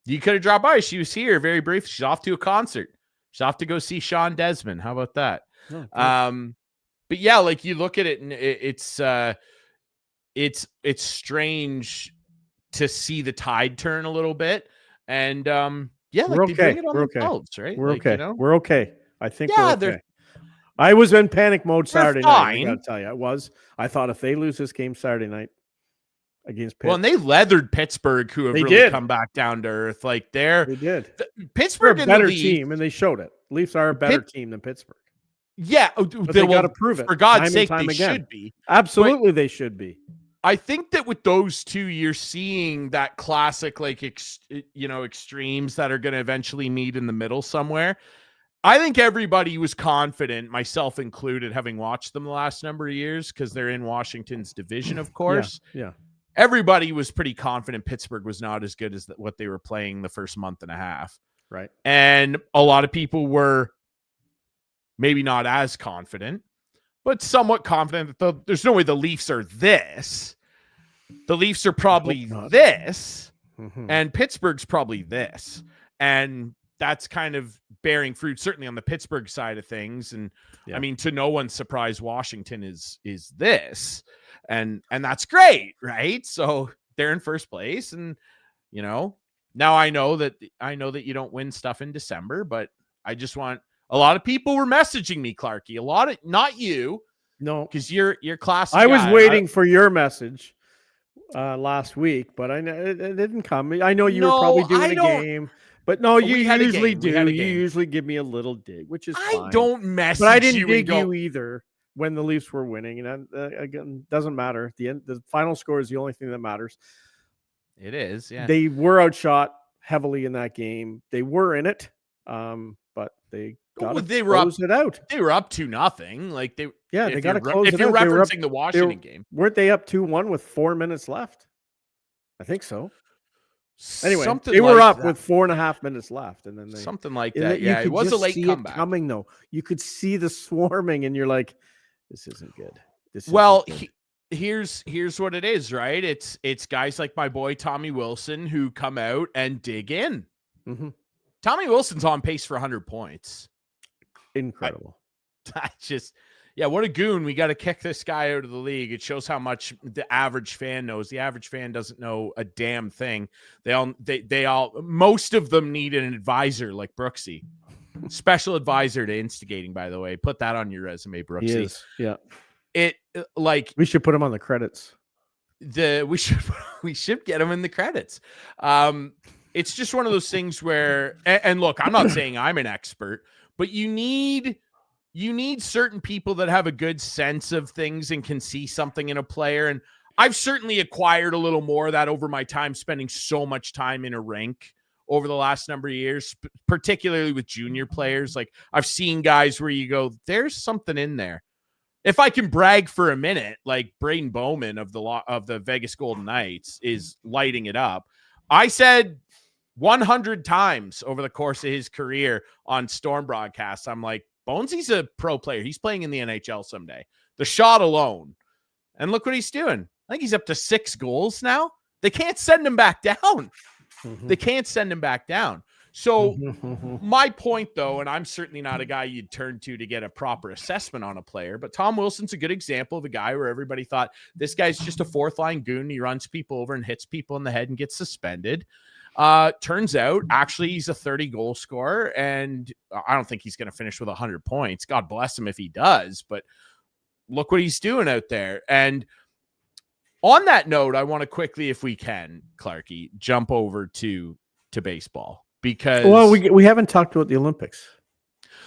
You could have dropped by. She was here very brief. She's off to a concert. She's off to go see Sean Desmond. How about that? Oh, but yeah, like, you look at it and it's strange to see the tide turn a little bit. And like, we're okay. They bring it on themselves, right? We're like, okay. We're okay. I think we're okay. I was in panic mode Saturday night. I gotta tell you, I thought if they lose this game Saturday night against Pitt. Well, and they leathered Pittsburgh, who have really come back down to earth. Like, they did. Pittsburgh, they're a better team, and they showed it. Leafs are a better team than Pittsburgh. Yeah, but they got to prove it. For God's sake, they should be. Absolutely, they should be. I think that with those two, you're seeing that classic, like, extremes that are going to eventually meet in the middle somewhere. I think everybody was confident, myself included, having watched them the last number of years, because they're in Washington's division, of course. Yeah. Everybody was pretty confident Pittsburgh was not as good as what they were playing the first month and a half. Right. And a lot of people were maybe not as confident, but somewhat confident that there's no way the Leafs are this. The Leafs are probably this, and Pittsburgh's probably this. And that's kind of bearing fruit, certainly on the Pittsburgh side of things. And I mean, to no one's surprise, Washington is this, and that's great, right? So they're in first place, and now I know that you don't win stuff in December, but I just want, a lot of people were messaging me, Clarkey, not you, no, because you're classy. I was waiting for your message last week, but it didn't come. I know you were probably doing a game. But no, you usually do. You usually give me a little dig, which is fine. I don't message you. But I didn't dig you either when the Leafs were winning. And again, doesn't matter. The final score is the only thing that matters. It is, yeah. They were outshot heavily in that game. They were in it, but they got to close it out. They were up 2-0. Like, they got to close it out. If you're referencing the Washington game. Weren't they up 2-1 with 4 minutes left? I think so. Anyway, they were up with 4.5 minutes left, and then something like that. Yeah, it was a late comeback. Coming though, you could see the swarming, and you're like, "This isn't good." Here's what it is, right? It's guys like my boy Tommy Wilson who come out and dig in. Mm-hmm. Tommy Wilson's on pace for 100 points. Incredible. What a goon. We got to kick this guy out of the league. It shows how much the average fan knows. The average fan doesn't know a damn thing. Most of them need an advisor like Brooksy. Special advisor to instigating, by the way. Put that on your resume, Brooksy. He is. Yeah. We should put him on the credits. We should get him in the credits. It's just one of those things where, and look, I'm not saying I'm an expert, but you need certain people that have a good sense of things and can see something in a player. And I've certainly acquired a little more of that over my time spending so much time in a rink over the last number of years, particularly with junior players. Like I've seen guys where you go, there's something in there. If I can brag for a minute, like Braden Bowman of the Vegas Golden Knights is lighting it up. I said 100 times over the course of his career on Storm broadcasts, I'm like, Bonesy's a pro player. He's playing in the NHL someday. The shot alone. And look what he's doing. I think he's up to 6 goals now. They can't send him back down. They can't send him back down. So my point, though, and I'm certainly not a guy you'd turn to get a proper assessment on a player, but Tom Wilson's a good example of a guy where everybody thought this guy's just a fourth-line goon. He runs people over and hits people in the head and gets suspended. Turns out, actually, he's a 30-goal scorer, and I don't think he's going to finish with 100 points. God bless him if he does, but look what he's doing out there. And on that note, I want to quickly, if we can, Clarkey, jump over to baseball because we haven't talked about the Olympics.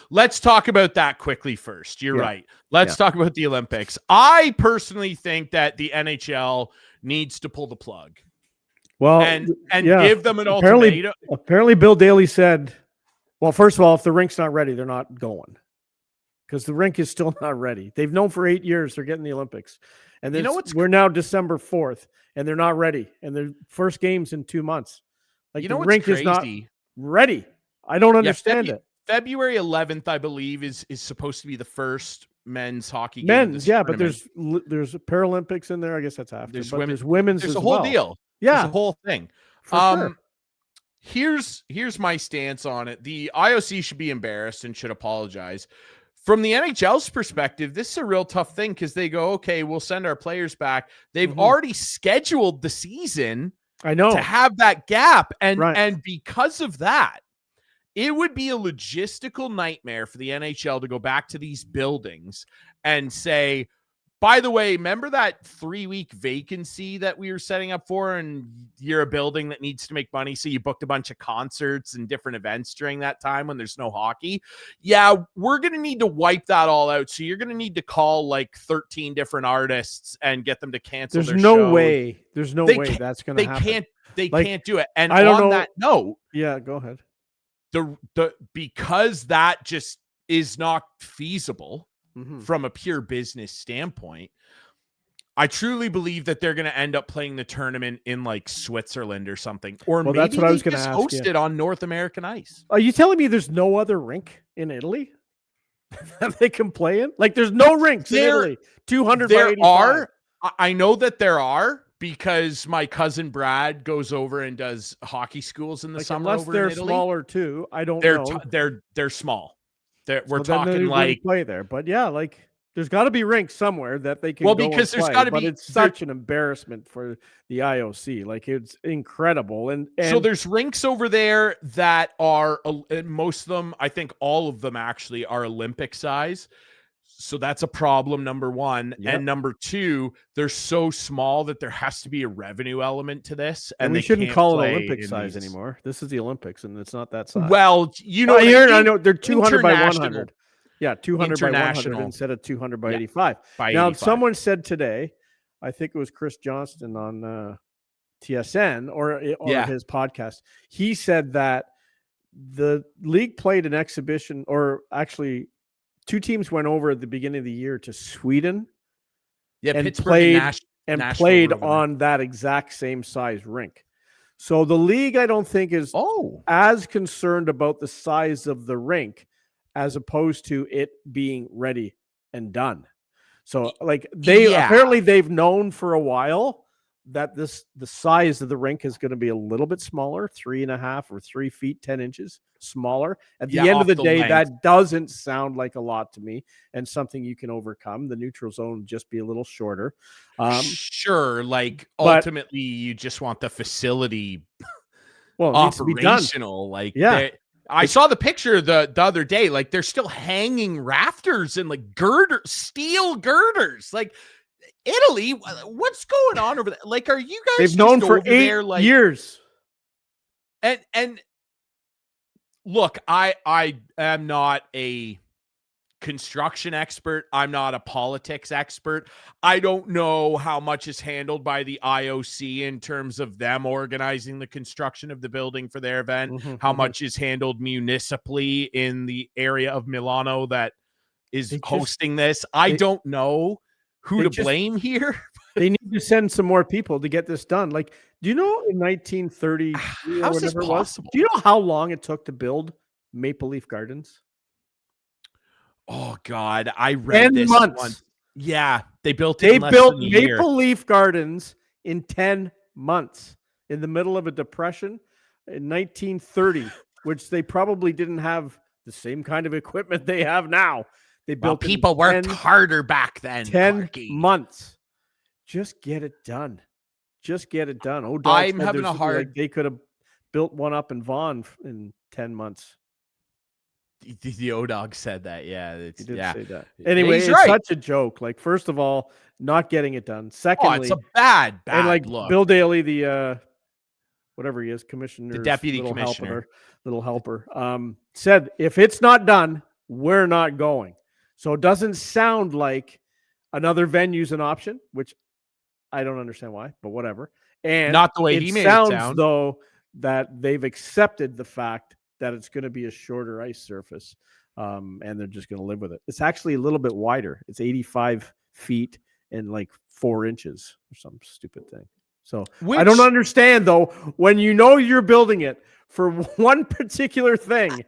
Let's talk about that quickly first. You're right. Let's talk about the Olympics. I personally think that the NHL needs to pull the plug. Well, and give them an ultimatum. Apparently, Bill Daly said, well, first of all, if the rink's not ready, they're not going because the rink is still not ready. They've known for 8 years they're getting the Olympics. And then we're now December 4th, and they're not ready. And their first game's in 2 months. Like the rink is not ready. I don't understand it. February 11th, I believe, is supposed to be the first men's hockey game. But there's Paralympics in there. I guess that's after. There's women's. There's a whole deal. Yeah, there's a whole thing. Sure. Here's my stance on it. The IOC should be embarrassed and should apologize. From the NHL's perspective, this is a real tough thing because they go, okay, we'll send our players back. They've already scheduled the season. I know, to have that gap, and because of that, it would be a logistical nightmare for the NHL to go back to these buildings and say, by the way, remember that 3-week vacancy that we were setting up for, and you're a building that needs to make money, so you booked a bunch of concerts and different events during that time when there's no hockey? Yeah, we're going to need to wipe that all out, so you're going to need to call like 13 different artists and get them to cancel their show. There's no way that's going to happen. They can't do it. And I don't know. That note, yeah, go ahead. Because that just is not feasible from a pure business standpoint, I truly believe that they're going to end up playing the tournament in like Switzerland or something, or maybe that's what I was going to host it on North American ice. Are you telling me there's no other rink in Italy that they can play in? Like, there's no rinks in Italy. 200 by 85. I know that there are, because my cousin Brad goes over and does hockey schools in the summer. Unless they're smaller too, I don't know. They're small. We're so talking like play there, but yeah, like there's got to be rinks somewhere that they can. Well, because there's got to be. It's such an embarrassment for the IOC. Like, it's incredible, and so there's rinks over there that are, most of them, I think all of them actually, are Olympic size. So that's a problem, number one. Yep. And number two, they're so small that there has to be a revenue element to this. And we shouldn't call it Olympic size anymore. This is the Olympics, and it's not that size. Well, I know they're 200 by 100. Yeah, 200 by 100 instead of 200 by 85. Now, someone said today, I think it was Chris Johnston on TSN or his podcast, he said that the league played an exhibition, or actually – 2 teams went over at the beginning of the year to Sweden and played on that exact same size rink. So the league, I don't think, is as concerned about the size of the rink as opposed to it being ready and done. So like apparently they've known for a while that the size of the rink is going to be a little bit smaller, 3.5 or 3 feet, 10 inches smaller. At the end of the day, that doesn't sound like a lot to me, and something you can overcome. The neutral zone just be a little shorter. Sure. Like, ultimately you just want the facility operational. Like, I saw the picture the other day, like they're still hanging rafters and like steel girders. Like, Italy, what's going on over there? Like, are you guys? They've known for 8 years. And look, I am not a construction expert. I'm not a politics expert. I don't know how much is handled by the IOC in terms of them organizing the construction of the building for their event, how much is handled municipally in the area of Milano that is hosting this. I don't know who to blame here. They need to send some more people to get this done. Like, do you know in 1930 how is this possible? Do you know how long it took to build Maple Leaf Gardens? Oh God, I read 10 this months. once. Yeah, they built Maple Leaf Gardens in 10 months in the middle of a depression in 1930, which they probably didn't have the same kind of equipment they have now. They built people worked harder back then. 10 months. Just get it done. Just get it done. Oh, I'm having a hard. They could have built one up in Vaughan in 10 months. The O-Dog said that. Yeah. He did say that. Anyway, it's such a joke. Like, first of all, not getting it done. Secondly, it's a bad and like look. Bill Daly, the whatever he is, commissioner, the deputy commissioner, little helper, said if it's not done, we're not going. So it doesn't sound like another venue's an option, which I don't understand why, but whatever. And not the way he made it sound, though, that they've accepted the fact that it's going to be a shorter ice surface, and they're just going to live with it. It's actually a little bit wider. It's 85 feet and like 4 inches or some stupid thing. So I don't understand, though, when you know you're building it for one particular thing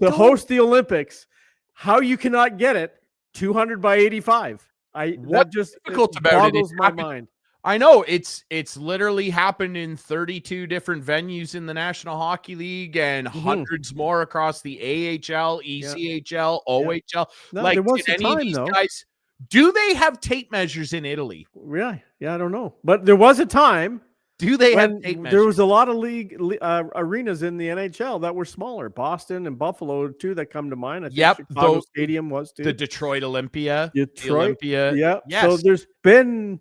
to host the Olympics, how you cannot get it 200 by 85. That just boggles my mind. I know it's literally happened in 32 different venues in the National Hockey League and hundreds more across the AHL, ECHL, OHL. No, like, there was did a any time, of these though. guys, do they have tape measures in Italy? Yeah, I don't know, but there was a time. Do they have tape measures? There was a lot of league arenas in the NHL that were smaller. Boston and Buffalo, too, that come to mind. I think Chicago Stadium was too. The Detroit Olympia. The Olympia. Yeah. Yes. So there's been.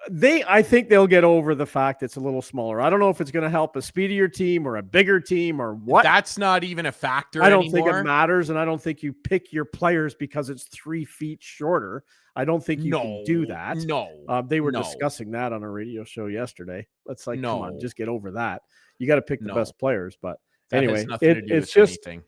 I think they'll get over the fact it's a little smaller. I don't know if it's going to help a speedier team or a bigger team or what. That's not even a factor. I don't think it matters, and I don't think you pick your players because it's 3 feet shorter. I don't think you can do that. No, they were discussing that on a radio show yesterday. It's like, come on, just get over that. You got to pick the best players. But anyway, it's just anything.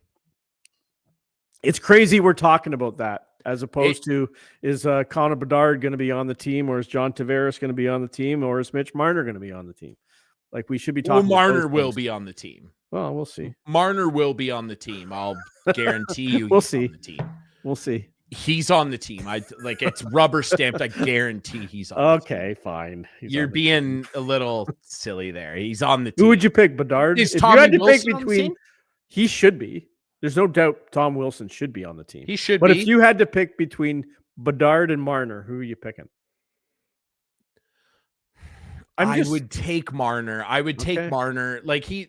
It's crazy we're talking about that. As opposed to, is Connor Bedard going to be on the team, or is John Tavares going to be on the team, or is Mitch Marner going to be on the team? Like, we should be talking. Well, Marner will be on the team. Well, we'll see. Marner will be on the team. I'll guarantee you. We'll see. On the team. We'll see. He's on the team. It's rubber stamped. I guarantee he's on. Okay, fine. You're being a little silly there. He's on the team. Who would you pick, Bedard? Is Tommy you had to Wilson pick between, he should be. There's no doubt Tom Wilson should be on the team. He should be. But if you had to pick between Bedard and Marner, who are you picking? I would take Marner. I would take Marner. Like, he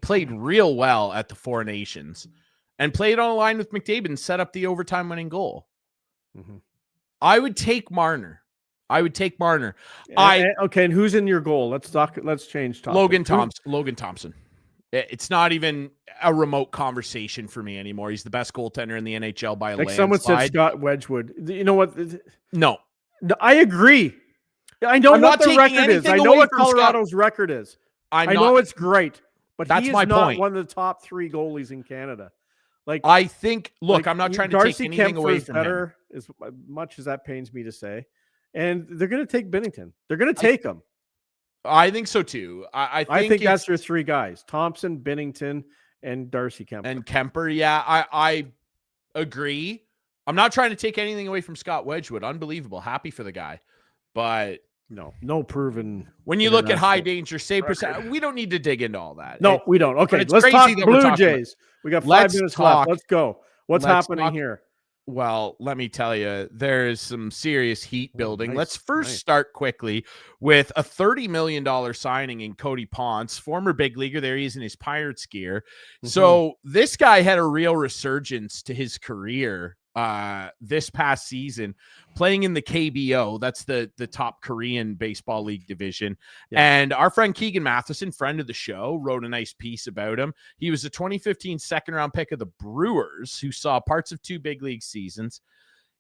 played real well at the Four Nations and played on a line with McDavid and set up the overtime winning goal. Mm-hmm. I would take Marner. Okay, and who's in your goal? Let's change topic. Logan Thompson. It's not even a remote conversation for me anymore. He's the best goaltender in the NHL by a landslide. Someone said Scott Wedgwood. You know what? No, I agree. I know what the record is. I know what Colorado's record is. I know it's great, but that's he is my not point. One of the top 3 goalies in Canada. Like, I think. Look, I'm not trying to take anything away from him. As much as that pains me to say, and they're going to take Binnington. They're going to take him. I think so too. I think that's your 3 guys: Thompson, Binnington, and Darcy Kemper. Yeah, I agree. I'm not trying to take anything away from Scott Wedgwood. Unbelievable. Happy for the guy. But no proven. When you look at high danger save percent, we don't need to dig into all that. No, we don't. Okay, let's talk Blue Jays. We got 5 minutes left. Let's go. What's happening here? Well, let me tell you, there's some serious heat building. Let's first start quickly with a $30 million signing in Cody Ponce, former big leaguer. There he is in his Pirates gear. Mm-hmm. So this guy had a real resurgence to his career this past season, playing in the KBO. That's the top Korean baseball league division. Yeah. And our friend Keegan Matheson, friend of the show, wrote a nice piece about him. He was a 2015 second-round pick of the Brewers, who saw parts of 2 big league seasons.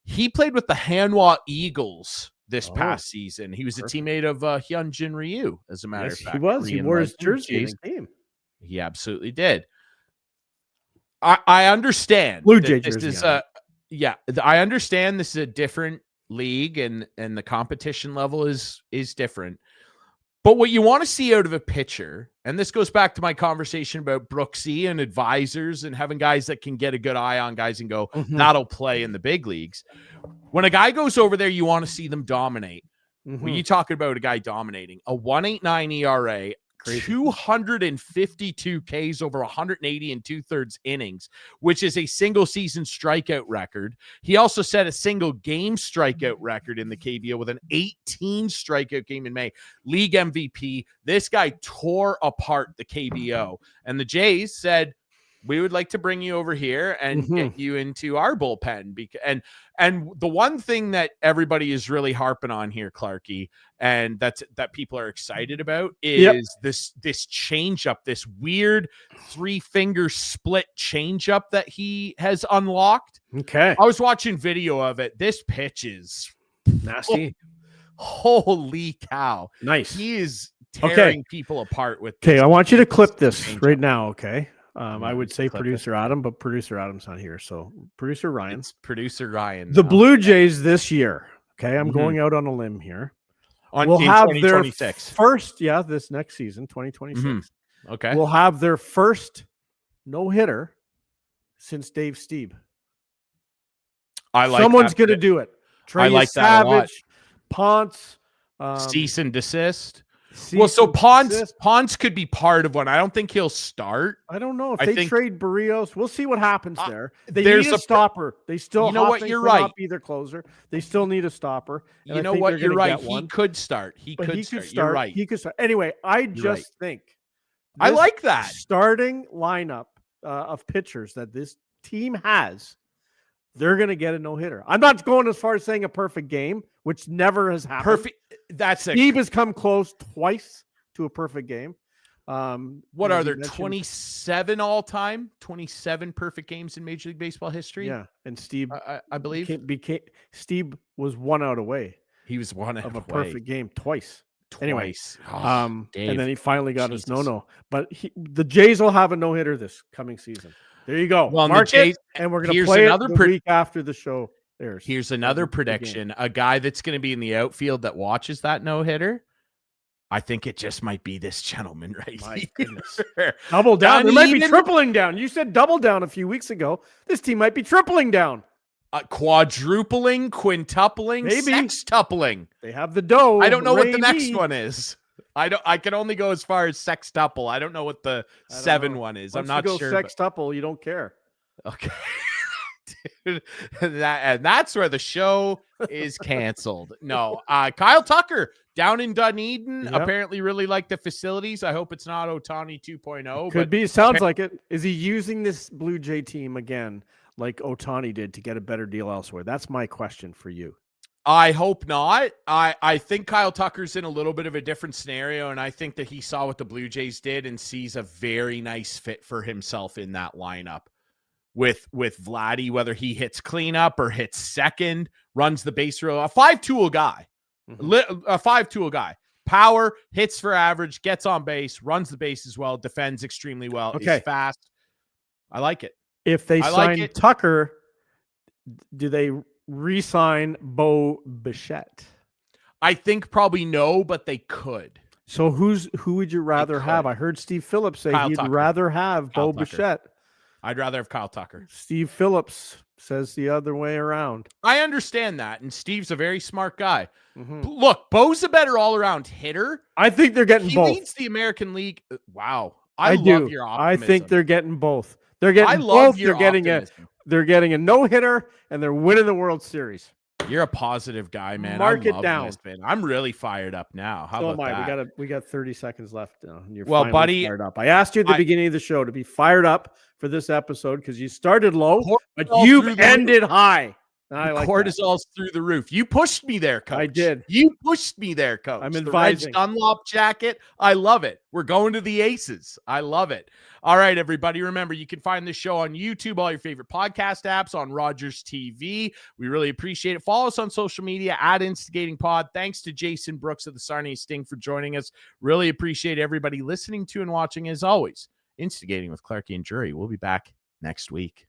He played with the Hanwha Eagles this past season. He was a teammate of Hyunjin Ryu, as a matter of fact. He was. He wore his jersey in the game. He absolutely did. I understand. Blue Jay jersey. I understand this is a different league and the competition level is different. But what you want to see out of a pitcher, and this goes back to my conversation about Brooksy and advisors and having guys that can get a good eye on guys and go, that'll play in the big leagues. When a guy goes over there, you want to see them dominate. When you talk about a guy dominating, a 1.89 ERA, 252 Ks over 180 and 2/3 innings, which is a single season strikeout record. He also set a single game strikeout record in the KBO with an 18 strikeout game in May. League MVP. This guy tore apart the KBO. And the Jays said, we would like to bring you over here and get you into our bullpen. And the one thing that everybody is really harping on here, Clarkey, and that people are excited about is this changeup, this weird 3-finger split changeup that he has unlocked. Okay. I was watching video of it. This pitch is nasty. Holy cow. Nice. He is tearing people apart with this. Okay, I want you to clip this right now, okay? I would say producer Adam, but producer Adam's not here. So producer Ryan. It's producer Ryan. The Blue Jays this year. Okay. I'm going out on a limb here. We'll have their first, this next season, 2026. Okay. We'll have their first no-hitter since Dave Stieb. Someone's going to do it. I like Savage, that a lot. Ponce. Cease and desist. So Ponce could be part of one. I don't think he'll start. I don't know if they trade Barrios. We'll see what happens there. They need a stopper. They still you're right. Not be their closer. They still need a stopper. You know what? You're right. He could start. He could start. You're right. He could start. Anyway, I just think I like that starting lineup of pitchers that this team has. They're going to get a no-hitter. I'm not going as far as saying a perfect game, which never has happened. Perfect. Steve has come close twice to a perfect game. What are there? 27 all time? 27 perfect games in Major League Baseball history? Yeah. And Steve, I believe, Steve was 1 out away. He was 1 out of a perfect game twice. Anyway, and then he finally got his no. But the Jays will have a no-hitter this coming season. There you go. Well, Mark it, and we're going to play it the week after the show airs. Here's another prediction. A guy that's going to be in the outfield that watches that no-hitter, I think it just might be this gentleman right My goodness. Double down. They might be tripling down. You said double down a few weeks ago. This team might be tripling down. Quadrupling, quintupling, maybe sextupling. They have the dough. I don't know what the next one is. I can only go as far as sextuple. I don't know what the 7 one is. Once I'm not sure. Sextuple, you don't care. Okay. Dude, and that's where the show is canceled. No, Kyle Tucker down in Dunedin apparently really like the facilities. I hope it's not Ohtani 2.0. Could be. Sounds like it. Is he using this Blue Jay team again like Ohtani did to get a better deal elsewhere? That's my question for you. I hope not. I think Kyle Tucker's in a little bit of a different scenario, and I think that he saw what the Blue Jays did and sees a very nice fit for himself in that lineup with Vladdy, whether he hits cleanup or hits second, runs the base row, a 5-tool guy, a 5-tool guy. Power, hits for average, gets on base, runs the base as well, defends extremely well, is fast. I like it. If they sign Tucker, do they re-sign Bo Bichette? I think probably no, but they could. So who would you rather have? I heard Steve Phillips say he'd rather have Bo Bichette. I'd rather have Kyle Tucker. Steve Phillips says the other way around. I understand that, and Steve's a very smart guy. Look, Bo's a better all-around hitter. I think they're getting both. He leads the American League. Wow. I love your optimism. I think they're getting both. They're getting both. They're getting a no-hitter, and they're winning the World Series. You're a positive guy, man. Mark I it love down. this, man. I'm really fired up now. How So about am I. that? We got 30 seconds left now, and you're Well, finally buddy, fired up. I asked you at the beginning of the show to be fired up for this episode because you started low, but you've ended high. I like cortisol's through the roof. You pushed me there, Coach. I did. You pushed me there, Coach. I'm The advising. Reg Dunlop jacket. I love it. We're going to the Aces. I love it. All right, everybody. Remember, you can find this show on YouTube, all your favorite podcast apps, on Rogers TV. We really appreciate it. Follow us on social media at Instigating Pod. Thanks to Jason Brooks of the Sarnia Sting for joining us. Really appreciate everybody listening to and watching. As always, Instigating with Clarkey and Drury. We'll be back next week.